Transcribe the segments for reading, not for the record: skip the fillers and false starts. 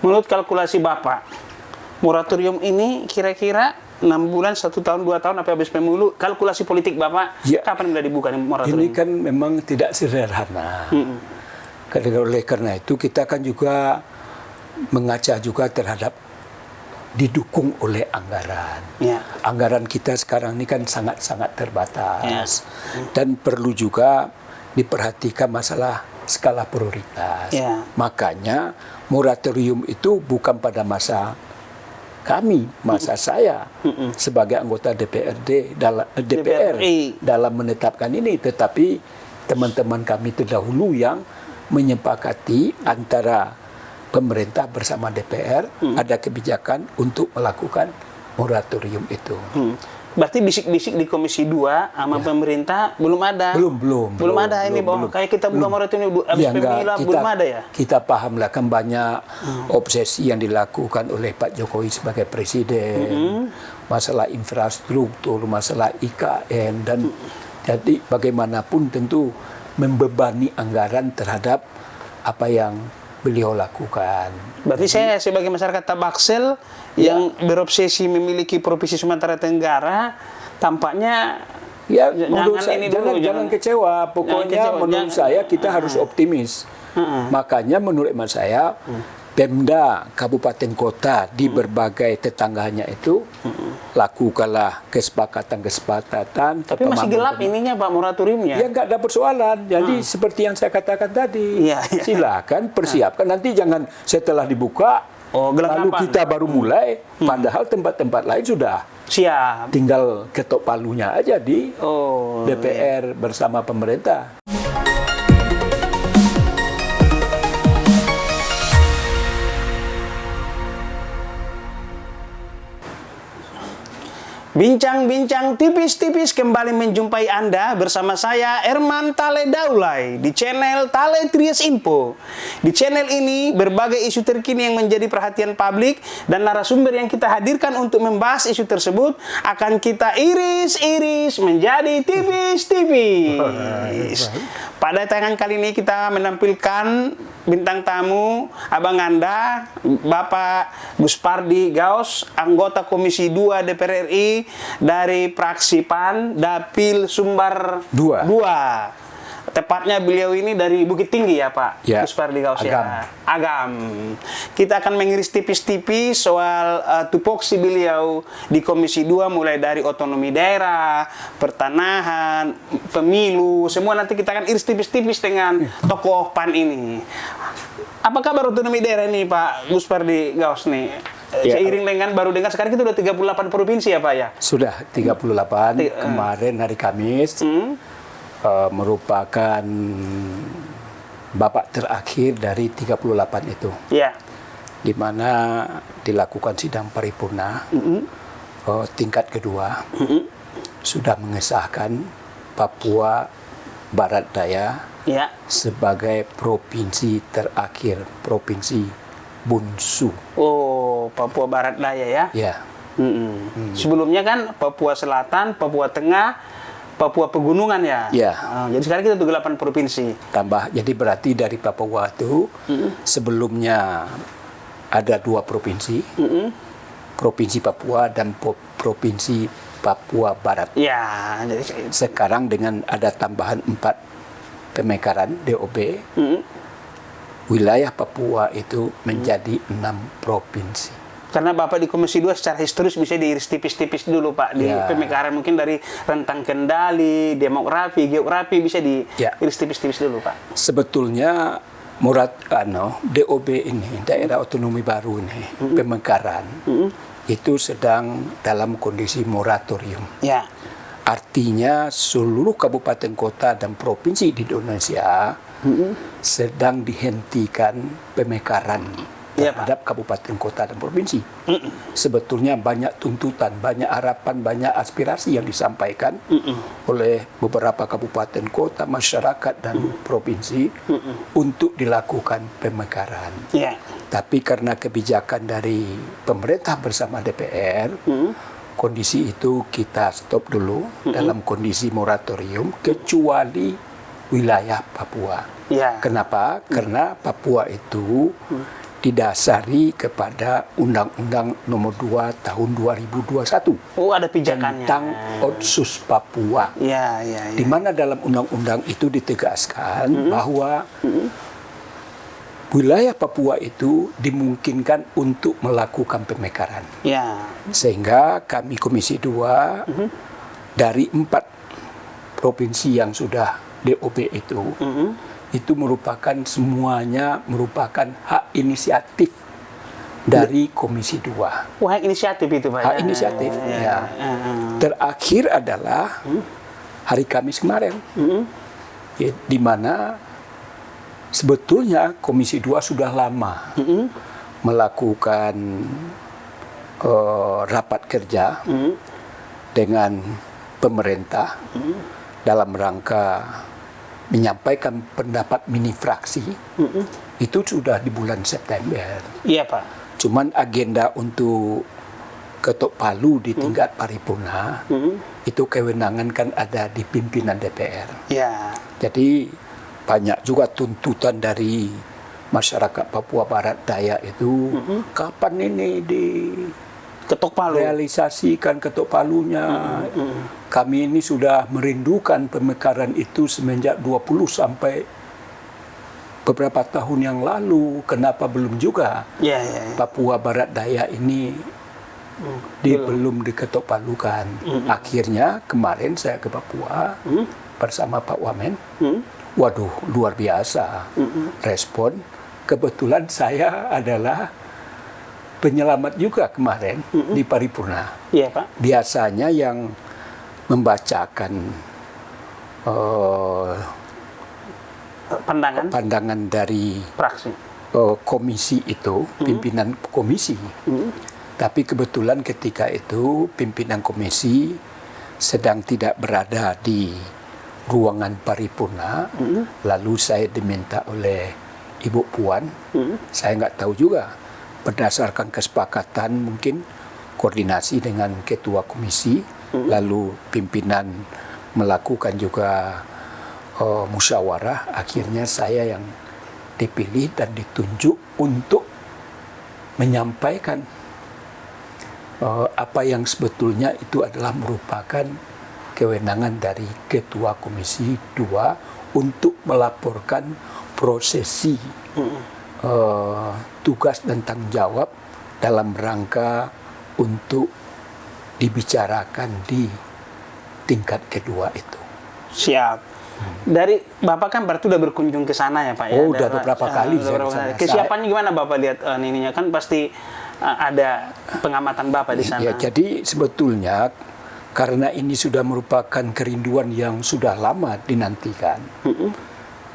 Menurut kalkulasi Bapak, moratorium ini kira-kira 6 bulan, 1 tahun, 2 tahun, apa habis pemilu, kalkulasi politik Bapak, kapan bisa dibuka nih moratorium? Ini kan memang tidak sederhana. Oleh karena itu kita kan juga mengaca juga terhadap didukung oleh anggaran. Anggaran kita sekarang ini kan sangat-sangat terbatas. Dan perlu juga diperhatikan masalah skala prioritas. Makanya moratorium itu bukan pada masa kami, masa saya sebagai anggota DPR dalam menetapkan ini, tetapi teman-teman kami terdahulu yang menyepakati antara pemerintah bersama DPR ada kebijakan untuk melakukan moratorium itu. Berarti bisik-bisik di Komisi 2 sama pemerintah belum ada? Belum ada ini, Bang. Kayak kita buka moratorium habis pemilu belum ada ya? Kita paham lah, kan banyak obsesi yang dilakukan oleh Pak Jokowi sebagai presiden, masalah infrastruktur, masalah IKN, dan jadi bagaimanapun tentu membebani anggaran terhadap apa yang beliau lakukan. Berarti saya sebagai masyarakat Tabaksel yang berobsesi memiliki Provinsi Sumatera Tenggara, tampaknya jangan kecewa. Pokoknya menurut saya kita harus optimis. Makanya menurut saya Pemda kabupaten kota di berbagai tetangganya itu lakukanlah kesepakatan. Tapi masih gelap ininya Pak, moratoriumnya. Ya nggak ada persoalan. Jadi seperti yang saya katakan tadi, silakan persiapkan. Nanti jangan setelah dibuka lalu kita baru mulai. Padahal tempat-tempat lain sudah siap. Tinggal ketok palunya aja di DPR bersama pemerintah. Bincang-bincang tipis-tipis kembali menjumpai Anda bersama saya Erman Tale Daulay di channel Tale Tries Info. Di channel ini berbagai isu terkini yang menjadi perhatian publik dan narasumber yang kita hadirkan untuk membahas isu tersebut akan kita iris-iris menjadi tipis-tipis. Pada tayangan kali ini kita menampilkan bintang tamu Abang Anda, Bapak Guspardi Gaus, anggota Komisi 2 DPR RI dari fraksi PAN Dapil Sumbar 2. Tepatnya beliau ini dari Bukit Tinggi ya Pak, Guspardi Gaus ya. Agam. Kita akan mengiris tipis-tipis soal tupoksi beliau di Komisi 2, mulai dari otonomi daerah, pertanahan, pemilu, semua nanti kita akan iris tipis-tipis dengan tokoh PAN ini. Apa kabar otonomi daerah ini Pak Guspardi Gaus nih? Seiring dengan baru dengar sekarang kita udah 38 provinsi ya Pak ya? Sudah 38, kemarin hari Kamis. Merupakan babak terakhir dari 38 itu. Di mana dilakukan sidang paripurna tingkat kedua. Sudah mengesahkan Papua Barat Daya sebagai provinsi terakhir, provinsi bungsu. Papua Barat Daya ya? Sebelumnya kan Papua Selatan, Papua Tengah, Papua Pegunungan ya? Jadi sekarang kita 38 provinsi. Tambah, jadi berarti dari Papua itu sebelumnya ada 2 provinsi. Provinsi Papua dan Provinsi Papua Barat. Jadi sekarang dengan ada tambahan 4 pemekaran DOB, wilayah Papua itu menjadi 6 provinsi. Karena Bapak di Komisi 2 secara historis bisa diiris tipis-tipis dulu Pak. Di pemekaran mungkin dari rentang kendali, demografi, geografi bisa diiris tipis-tipis dulu Pak. Sebetulnya DOB ini, daerah otonomi baru ini, pemekaran, itu sedang dalam kondisi moratorium. Artinya seluruh kabupaten kota dan provinsi di Indonesia sedang dihentikan pemekaran terhadap kabupaten kota dan provinsi. Sebetulnya banyak tuntutan, banyak harapan, banyak aspirasi yang disampaikan oleh beberapa kabupaten kota, masyarakat dan provinsi untuk dilakukan pemekaran. Tapi karena kebijakan dari pemerintah bersama DPR, kondisi itu kita stop dulu dalam kondisi moratorium kecuali wilayah Papua. Kenapa? Karena Papua itu didasari kepada Undang-Undang Nomor 2 Tahun 2021. Oh, ada pijakannya. Tentang Otsus Papua. Ya. Di mana dalam undang-undang itu ditegaskan bahwa wilayah Papua itu dimungkinkan untuk melakukan pemekaran. Ya. Sehingga kami Komisi 2 dari 4 provinsi yang sudah DOP itu merupakan semuanya merupakan hak inisiatif dari Komisi 2. Hak inisiatif itu, Pak. Hak inisiatif, ya. Terakhir adalah hari Kamis kemarin, di mana sebetulnya Komisi 2 sudah lama melakukan rapat kerja dengan pemerintah dalam rangka menyampaikan pendapat mini fraksi. Itu sudah di bulan September. Iya, Pak. Cuman agenda untuk ketok palu di tingkat paripurna itu kewenangan kan ada di pimpinan DPR. Ya. Jadi banyak juga tuntutan dari masyarakat Papua Barat Daya itu kapan ini di ketok palu realisasikan ketok palunya. Kami ini sudah merindukan pemekaran itu semenjak 20 sampai beberapa tahun yang lalu. Kenapa belum juga Papua Barat Daya ini belum diketok palukan. Akhirnya kemarin saya ke Papua bersama Pak Wamen. Waduh, luar biasa respon. Kebetulan saya adalah penyelamat juga kemarin di paripurna. Iya, Pak. Biasanya yang membacakan pandangan dari fraksi komisi itu, pimpinan komisi. Tapi kebetulan ketika itu pimpinan komisi sedang tidak berada di ruangan paripurna, lalu saya diminta oleh Ibu Puan, saya nggak tahu juga, berdasarkan kesepakatan mungkin koordinasi dengan ketua komisi, lalu pimpinan melakukan juga musyawarah, akhirnya saya yang dipilih dan ditunjuk untuk menyampaikan apa yang sebetulnya itu adalah merupakan kewenangan dari ketua komisi 2 untuk melaporkan prosesi tugas dan tanggung jawab dalam rangka untuk dibicarakan di tingkat kedua itu. Siap. Dari Bapak kan berarti udah berkunjung ke sana ya, Pak? Oh, udah beberapa kali. Kesiapannya gimana Bapak lihat ininya? Kan pasti ada pengamatan Bapak di sana. Ya, jadi sebetulnya karena ini sudah merupakan kerinduan yang sudah lama dinantikan.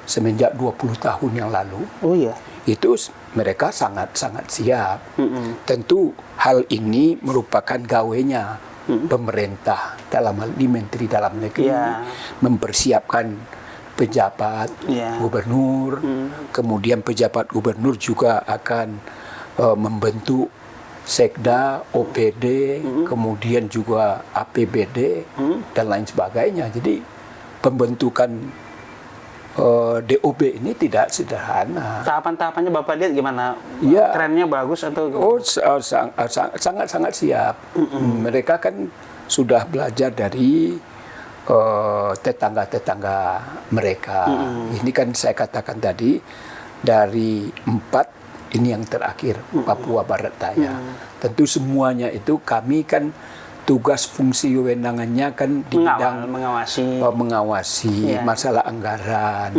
Semenjak 20 tahun yang lalu. Oh iya. Itu mereka sangat-sangat siap. Tentu hal ini merupakan gawenya pemerintah, dalam hal ini Menteri Dalam Negeri, mempersiapkan pejabat gubernur, kemudian pejabat gubernur juga akan membentuk Sekda, OPD, kemudian juga APBD, dan lain sebagainya. Jadi pembentukan DOB ini tidak sederhana. Tahapan-tahapannya Bapak lihat gimana? Ya. Trennya bagus atau gimana? Oh, sangat-sangat siap. Mereka kan sudah belajar dari tetangga-tetangga mereka. Ini kan saya katakan tadi, dari 4, ini yang terakhir, Papua Barat Daya. Tentu semuanya itu kami kan tugas fungsi wewenangannya kan di bidang mengawasi masalah anggaran,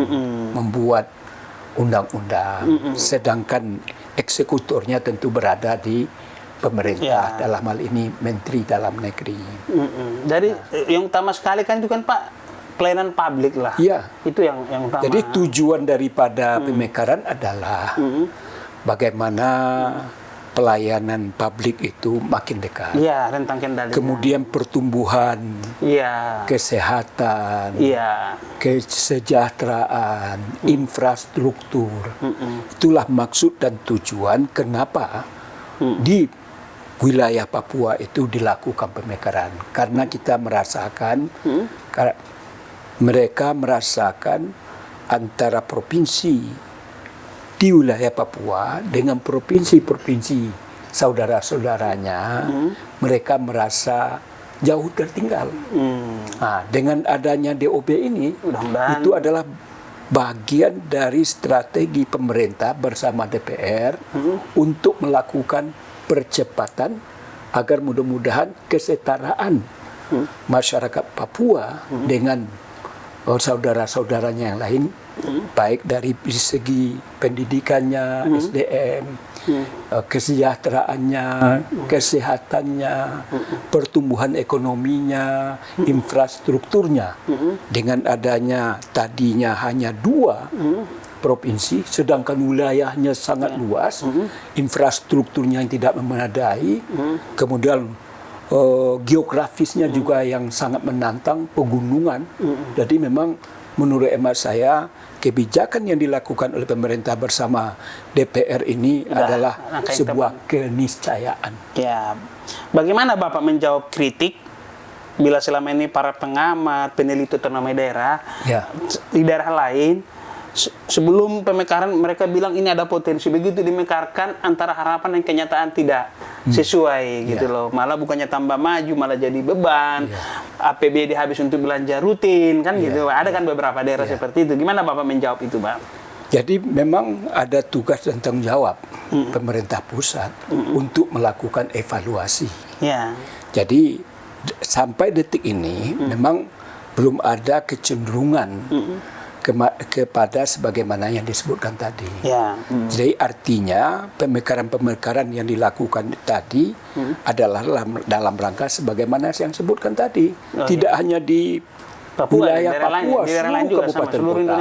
membuat undang-undang, sedangkan eksekutornya tentu berada di pemerintah, dalam hal ini Menteri Dalam Negeri. Dari yang utama sekali kan itu kan Pak, pelayanan publik lah. Iya. Itu yang utama. Jadi tujuan daripada pemekaran adalah bagaimana pelayanan publik itu makin dekat. Iya, rentang kendali. Kemudian pertumbuhan, kesehatan, kesejahteraan, infrastruktur. Itulah maksud dan tujuan kenapa di wilayah Papua itu dilakukan pemekaran. Karena kita merasakan, mereka merasakan antara provinsi di wilayah Papua dengan provinsi-provinsi saudara-saudaranya, mereka merasa jauh tertinggal. Nah, dengan adanya DOB ini, itu adalah bagian dari strategi pemerintah bersama DPR untuk melakukan percepatan agar mudah-mudahan kesetaraan masyarakat Papua dengan saudara-saudaranya yang lain, baik dari segi pendidikannya, SDM, kesejahteraannya, kesehatannya, pertumbuhan ekonominya, infrastrukturnya. Dengan adanya tadinya hanya 2 provinsi, sedangkan wilayahnya sangat luas, infrastrukturnya yang tidak memadai, kemudian geografisnya juga yang sangat menantang, pegunungan. Jadi memang menurut emat saya, kebijakan yang dilakukan oleh pemerintah bersama DPR ini adalah sebuah keniscayaan. Ya, bagaimana Bapak menjawab kritik bila selama ini para pengamat, peneliti otonomi daerah di daerah lain, sebelum pemekaran mereka bilang ini ada potensi, begitu dimekarkan antara harapan dan kenyataan tidak sesuai gitu loh, malah bukannya tambah maju malah jadi beban, APBD habis untuk belanja rutin kan gitu. Ada kan beberapa daerah seperti itu. Gimana Bapak menjawab itu, Bang? Jadi memang ada tugas dan tanggung jawab pemerintah pusat untuk melakukan evaluasi. Jadi sampai detik ini memang belum ada kecenderungan kepada sebagaimana yang disebutkan tadi. Jadi artinya pemekaran-pemekaran yang dilakukan tadi adalah dalam rangka sebagaimana yang disebutkan tadi. Tidak hanya di Papua, wilayah Papua, seluruh kabupaten kota.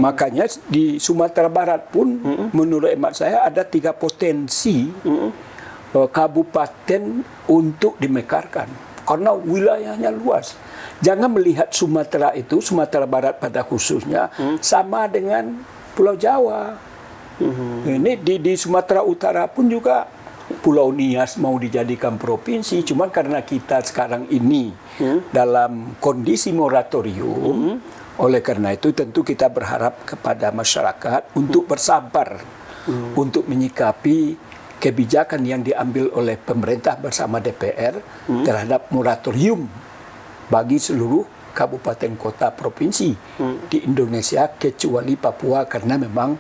Makanya di Sumatera Barat pun menurut emat saya ada 3 potensi kabupaten untuk dimekarkan. Karena wilayahnya luas. Jangan melihat Sumatera itu, Sumatera Barat pada khususnya, sama dengan Pulau Jawa. Ini di Sumatera Utara pun juga Pulau Nias mau dijadikan provinsi, cuman karena kita sekarang ini dalam kondisi moratorium, oleh karena itu tentu kita berharap kepada masyarakat untuk bersabar, untuk menyikapi kebijakan yang diambil oleh pemerintah bersama DPR terhadap moratorium bagi seluruh kabupaten kota provinsi di Indonesia kecuali Papua, karena memang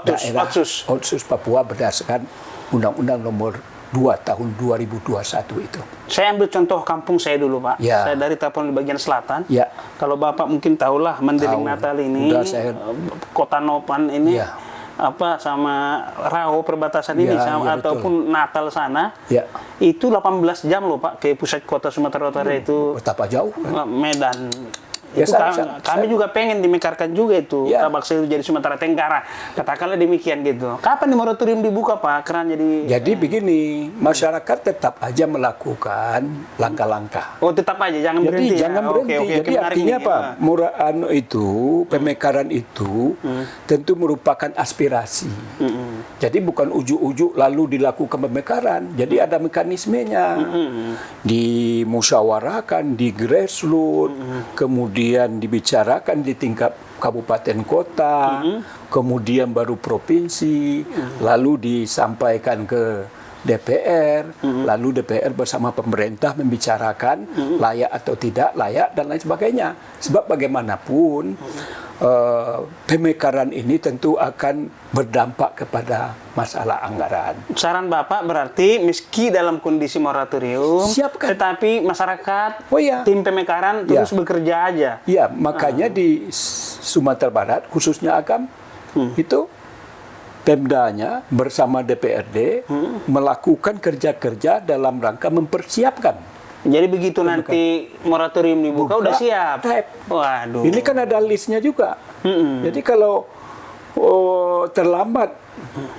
daerah otsus Papua berdasarkan Undang-Undang Nomor 2 tahun 2021 itu. Saya ambil contoh kampung saya dulu, Pak. Saya dari Tapon di bagian selatan. Kalau Bapak mungkin tahulah Mendiring Natal ini, Kota Nopan ini, sama Rao perbatasan ini ataupun Natal sana, itu 18 jam loh Pak ke pusat kota Sumatera Utara itu. Betapa jauh kan? Medan. Itu kami juga pengen dimekarkan juga itu, Tabaksel itu jadi Sumatera Tenggara, katakanlah demikian gitu. Kapan moratorium dibuka Pak? Jadi begini, masyarakat tetap aja melakukan langkah-langkah. Oh tetap aja, jangan berhenti. Jangan berhenti. Jadi artinya apa? Pemekaran itu tentu merupakan aspirasi. Jadi bukan ujuk-ujuk lalu dilakukan pemekaran. Jadi ada mekanismenya, dimusyawarahkan, di grassroots, kemudian dibicarakan di tingkat kabupaten kota, kemudian baru provinsi, lalu disampaikan ke DPR, lalu DPR bersama pemerintah membicarakan layak atau tidak layak dan lain sebagainya. Sebab bagaimanapun pemekaran ini tentu akan berdampak kepada masalah anggaran. Saran Bapak berarti meski dalam kondisi moratorium, tetapi masyarakat, tim pemekaran terus bekerja aja. Ya, makanya di Sumatera Barat khususnya Agam itu Pemdanya bersama DPRD melakukan kerja-kerja dalam rangka mempersiapkan. Jadi begitu nanti moratorium dibuka udah siap. Waduh. Ini kan ada listnya juga. Jadi kalau terlambat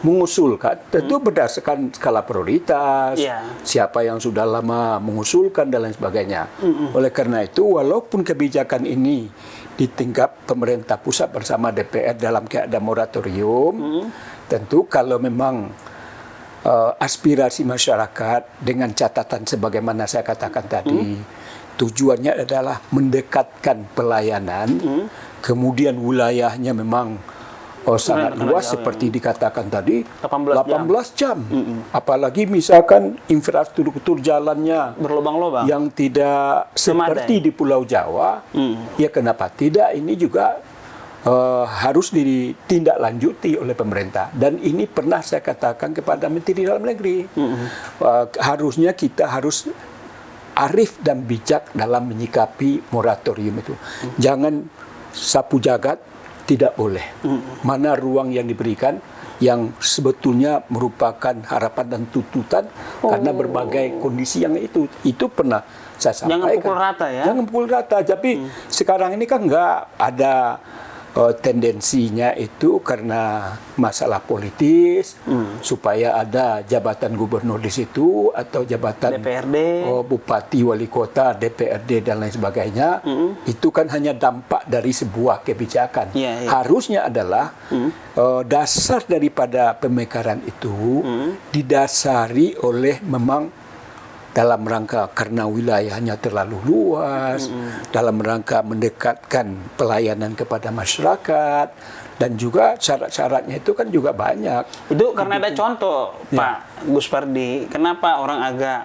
mengusulkan, tentu berdasarkan skala prioritas, siapa yang sudah lama mengusulkan dan lain sebagainya. Oleh karena itu, walaupun kebijakan ini di tingkat pemerintah pusat bersama DPR dalam keadaan moratorium, tentu kalau memang aspirasi masyarakat dengan catatan sebagaimana saya katakan tadi, tujuannya adalah mendekatkan pelayanan, kemudian wilayahnya memang sangat luas seperti dikatakan tadi 18 jam. Apalagi misalkan infrastruktur jalannya berlubang-lubang yang tidak seperti di Pulau Jawa, ya kenapa tidak, ini juga harus ditindaklanjuti oleh pemerintah. Dan ini pernah saya katakan kepada Menteri Dalam Negeri, harusnya kita harus arif dan bijak dalam menyikapi moratorium itu. Jangan sapu jagat, tidak boleh. Mana ruang yang diberikan yang sebetulnya merupakan harapan dan tuntutan karena berbagai kondisi yang itu pernah saya sampaikan. Jangan pukul rata ya. Jangan pukul rata. Tapi sekarang ini kan nggak ada tendensinya itu karena masalah politis, supaya ada jabatan gubernur di situ atau jabatan DPRD, bupati, wali kota, DPRD dan lain sebagainya. Itu kan hanya dampak dari sebuah kebijakan. Harusnya adalah dasar daripada pemekaran itu didasari oleh memang dalam rangka karena wilayahnya terlalu luas, dalam rangka mendekatkan pelayanan kepada masyarakat, dan juga syarat-syaratnya itu kan juga banyak. Itu karena ada contoh, Pak Gus Pardi, kenapa orang agak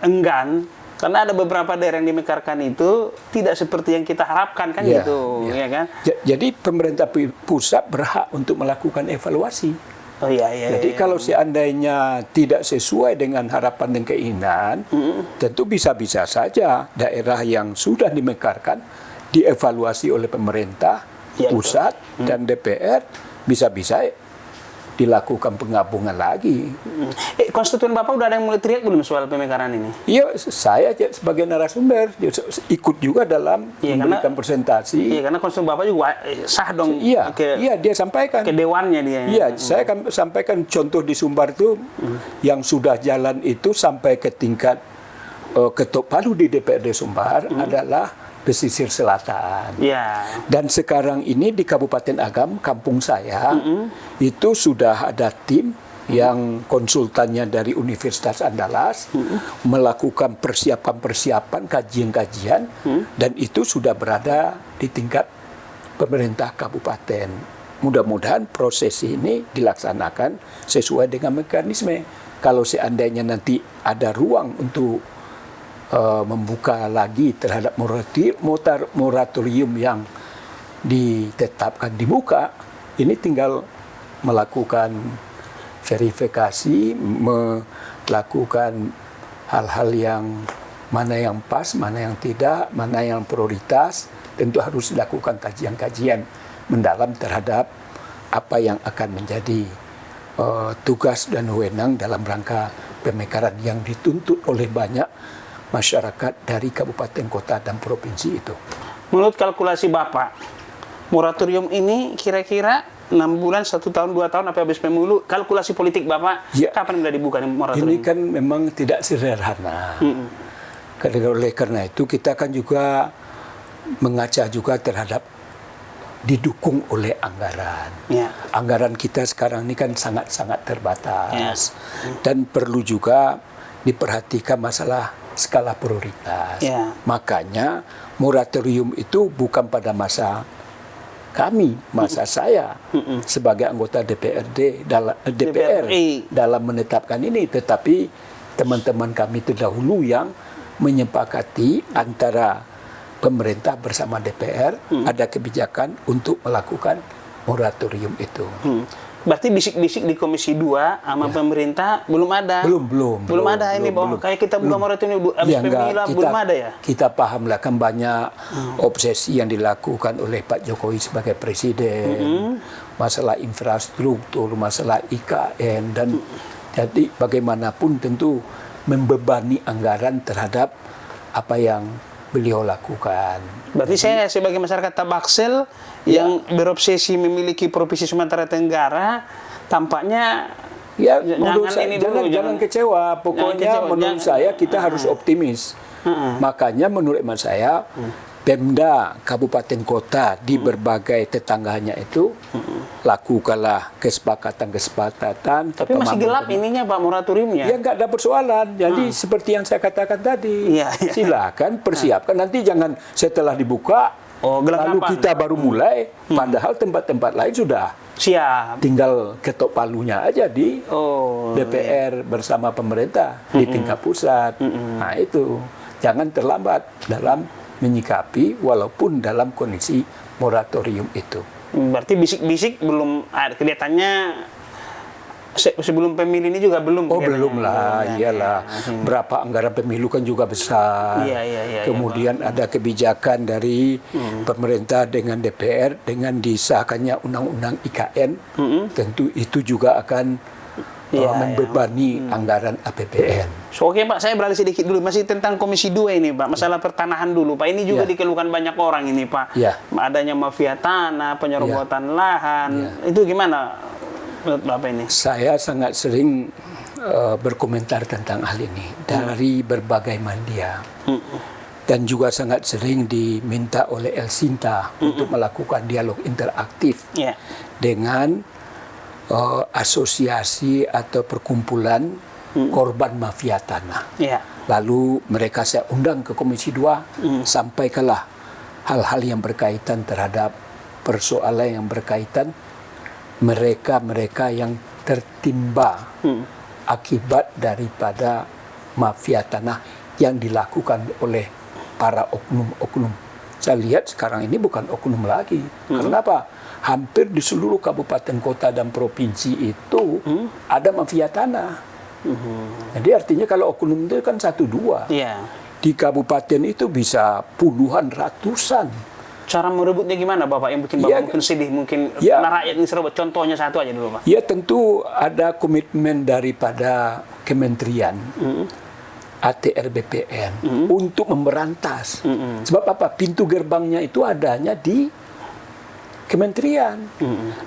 enggan, karena ada beberapa daerah yang dimekarkan itu tidak seperti yang kita harapkan kan gitu, ya kan? Jadi pemerintah pusat berhak untuk melakukan evaluasi. Jadi kalau seandainya tidak sesuai dengan harapan dan keinginan, tentu bisa-bisa saja daerah yang sudah dimekarkan dievaluasi oleh pemerintah pusat dan DPR, bisa-bisa dilakukan penggabungan lagi. Konstituen Bapak udah ada yang mulai teriak belum soal pemekaran ini? Iya, saya sebagai narasumber ikut juga dalam memberikan presentasi. Iya, karena konstituen Bapak juga sah dong. Iya, dia sampaikan. Ke dewannya dia. Iya, saya akan sampaikan contoh di Sumbar itu yang sudah jalan itu sampai ke tingkat ketok palu di DPRD Sumbar adalah pesisir selatan. Dan sekarang ini di Kabupaten Agam, kampung saya, itu sudah ada tim yang konsultannya dari Universitas Andalas melakukan persiapan-persiapan, kajian-kajian, dan itu sudah berada di tingkat pemerintah kabupaten. Mudah-mudahan proses ini dilaksanakan sesuai dengan mekanisme. Kalau seandainya nanti ada ruang untuk membuka lagi terhadap moratorium yang ditetapkan dibuka, ini tinggal melakukan verifikasi, melakukan hal-hal yang mana yang pas, mana yang tidak, mana yang prioritas. Tentu harus dilakukan kajian-kajian mendalam terhadap apa yang akan menjadi tugas dan wewenang dalam rangka pemekaran yang dituntut oleh banyak masyarakat dari kabupaten, kota, dan provinsi itu. Menurut kalkulasi Bapak, moratorium ini kira-kira 6 bulan, 1 tahun, 2 tahun, apa habis pemilu, kalkulasi politik Bapak, kapan sudah dibuka moratorium? Ini kan memang tidak sederhana. Oleh karena itu kita kan juga mengaca juga terhadap didukung oleh anggaran. Anggaran kita sekarang ini kan sangat-sangat terbatas. Dan perlu juga diperhatikan masalah skala prioritas. Makanya moratorium itu bukan pada masa kami, masa saya sebagai anggota DPR dalam menetapkan ini, tetapi teman-teman kami terdahulu yang menyepakati antara pemerintah bersama DPR ada kebijakan untuk melakukan moratorium itu. Berarti bisik-bisik di Komisi 2 sama pemerintah belum ada? Belum ada ini, bahwa kayak kita buka moratorium habis pemilu belum ada ya? Kita paham lah kan banyak obsesi yang dilakukan oleh Pak Jokowi sebagai presiden, masalah infrastruktur, masalah IKN, dan jadi bagaimanapun tentu membebani anggaran terhadap apa yang beliau lakukan. Berarti saya sebagai masyarakat Tabaksel yang berobsesi memiliki Provinsi Sumatera Tenggara, tampaknya jangan kecewa. Pokoknya menurut saya kita harus optimis. Makanya menurut saya Pemda kabupaten kota di berbagai tetangganya itu lakukanlah kesepakatan. Tapi masih gelap ininya Pak moratoriumnya. Ya nggak ada persoalan. Jadi seperti yang saya katakan tadi, silakan persiapkan. Nanti jangan setelah dibuka Oh, lalu kita baru mulai, padahal tempat-tempat lain sudah siap. Tinggal ketok palunya aja di DPR bersama pemerintah di tingkat pusat. Nah itu, jangan terlambat dalam menyikapi walaupun dalam kondisi moratorium itu. Berarti bisik-bisik belum kelihatannya sebelum pemilu ini juga belum. Oh belum lah, iyalah. Berapa anggaran pemilu kan juga besar. Kemudian ada kebijakan dari pemerintah dengan DPR dengan disahkannya undang-undang IKN. Tentu itu juga akan membebani anggaran APBN. So, oke Pak, saya beralih sedikit dulu. Masih tentang Komisi 2 ini Pak, masalah pertanahan dulu Pak. Ini juga dikeluhkan banyak orang ini Pak. Adanya mafia tanah, penyerobotan lahan. Itu gimana menurut Bapak ini? Saya sangat sering berkomentar tentang hal ini dari berbagai media. Dan juga sangat sering diminta oleh El Sinta untuk melakukan dialog interaktif dengan asosiasi atau perkumpulan korban mafia tanah. Lalu mereka saya undang ke Komisi 2, sampaikanlah hal-hal yang berkaitan terhadap persoalan yang berkaitan mereka-mereka yang tertimpa akibat daripada mafia tanah yang dilakukan oleh para oknum-oknum. Saya lihat sekarang ini bukan oknum lagi. Kenapa? Hampir di seluruh kabupaten, kota, dan provinsi itu ada mafia tanah. Jadi artinya kalau oknum itu kan 1-2. Di kabupaten itu bisa puluhan, ratusan. Cara merebutnya gimana Bapak yang bikin Bapak mungkin sedih, mungkin karena rakyat ini serobot? Contohnya satu aja dulu Pak. Ya tentu ada komitmen daripada kementerian ATR BPN untuk memberantas. Sebab apa? Pintu gerbangnya itu adanya di kementerian.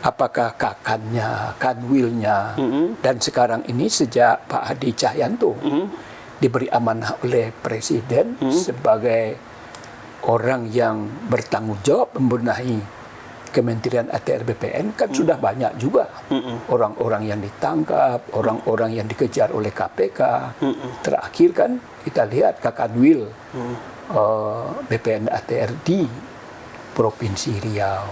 Apakah kakannya, kanwilnya, dan sekarang ini sejak Pak Hadi Cahyanto diberi amanah oleh Presiden sebagai orang yang bertanggung jawab membenahi Kementerian ATR BPN, kan sudah banyak juga orang-orang yang ditangkap, orang-orang yang dikejar oleh KPK. Terakhir kan kita lihat Kakanwil BPN ATR di Provinsi Riau.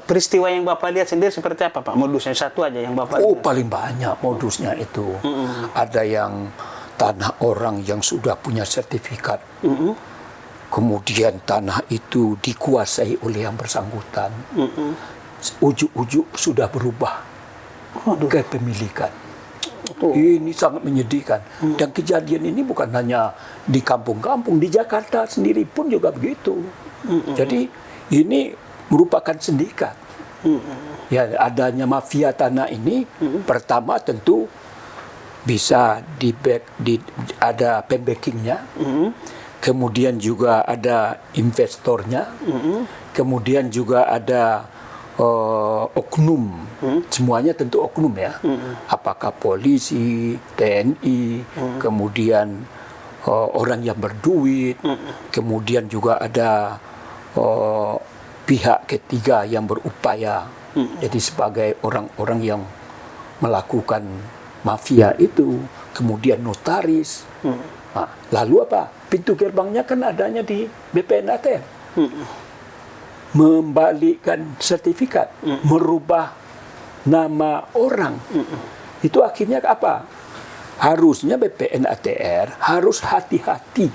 Peristiwa yang Bapak lihat sendiri seperti apa Pak? Modusnya satu aja yang Bapak lihat? Paling banyak modusnya itu. Ada yang tanah orang yang sudah punya sertifikat. Kemudian tanah itu dikuasai oleh yang bersangkutan. Ujuk-ujuk sudah berubah kepemilikan. Ini sangat menyedihkan. Dan kejadian ini bukan hanya di kampung-kampung, di Jakarta sendiri pun juga begitu. Jadi ini merupakan sindikat. Ya, adanya mafia tanah ini pertama tentu bisa ada pembackingnya, kemudian juga ada investornya, kemudian juga ada oknum, semuanya tentu oknum ya. Apakah polisi, TNI, kemudian orang yang berduit, kemudian juga ada pihak ketiga yang berupaya jadi sebagai orang-orang yang melakukan mafia itu, kemudian notaris. Nah, lalu apa? Pintu gerbangnya kan adanya di BPN ATR. Membalikkan sertifikat, merubah nama orang. Itu akhirnya apa? Harusnya BPN ATR harus hati-hati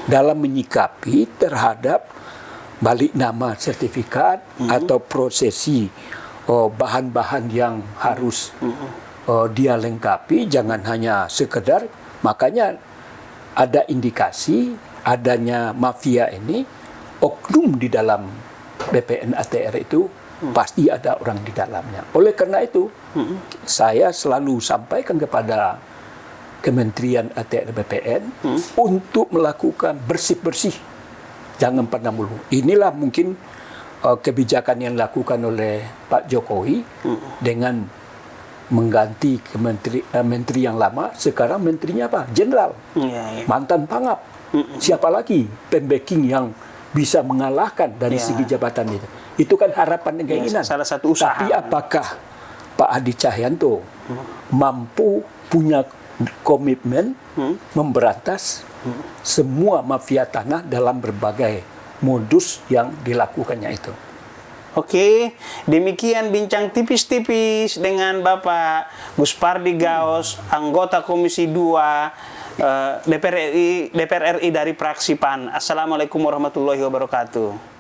dalam menyikapi terhadap balik nama sertifikat atau prosesi bahan-bahan yang harus dia lengkapi, jangan hanya sekedar. Makanya ada indikasi adanya mafia ini, oknum di dalam BPN ATR itu pasti ada orang di dalamnya. Oleh karena itu saya selalu sampaikan kepada Kementerian ATR BPN untuk melakukan bersih-bersih. Jangan pernah mulu. Inilah mungkin kebijakan yang dilakukan oleh Pak Jokowi dengan mengganti menteri yang lama. Sekarang menterinya apa? Jenderal, mantan Pangap. Siapa lagi pembacking yang bisa mengalahkan dari segi jabatan itu? Itu kan harapan dan keinginan. Salah satu usaha. Tapi apakah Pak Hadi Cahyanto mampu punya komitmen memberantas semua mafia tanah dalam berbagai modus yang dilakukannya itu. Oke, demikian bincang tipis-tipis dengan Bapak Guspardi Gaos, anggota Komisi 2 DPR RI dari fraksi PAN. Assalamualaikum warahmatullahi wabarakatuh.